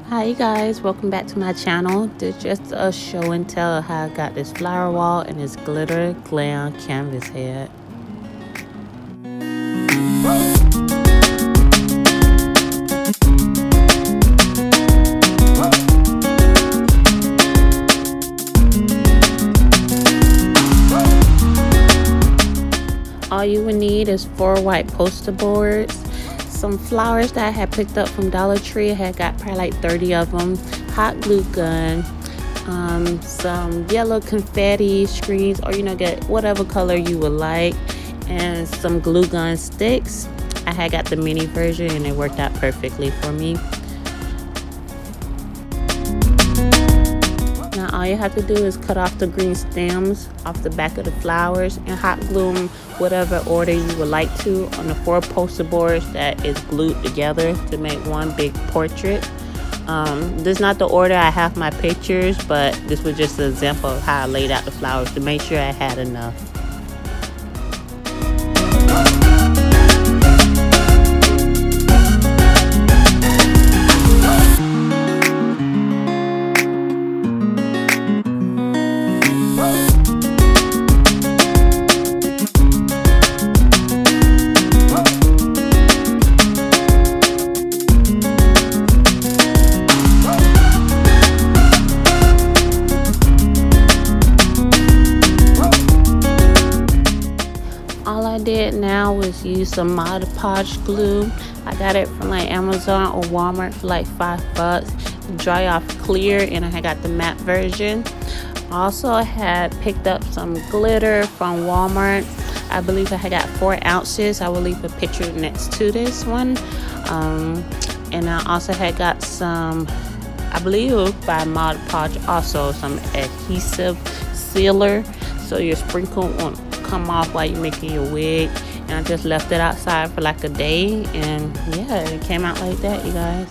Hi you guys, welcome back to my channel. This is just a show and tell of how I got this flower wall and this glitter glam canvas head. All you would need is 4 white poster boards, some flowers that I had picked up from Dollar Tree. I had got probably like 30 of them, hot glue gun, some yellow confetti screens, or get whatever color you would like, and some glue gun sticks. I had got the mini version and it worked out perfectly for me. Now all you have to do is cut off the green stems off the back of the flowers and hot glue them whatever order you would like to on the 4 poster boards that is glued together to make one big portrait. This is not the order I have my pictures, but this was just an example of how I laid out the flowers to make sure I had enough. All I did now was use some Mod Podge glue. I got it from like Amazon or Walmart for like $5. Dry off clear, and I got the matte version. Also, I had picked up some glitter from Walmart. I believe I had got 4 ounces. I will leave a picture next to this one. And I also had got some, I believe it was by Mod Podge, also some adhesive sealer, so your sprinkle won't come off while you're making your wig. And I just left it outside for like a day, and yeah, it came out like that, you guys.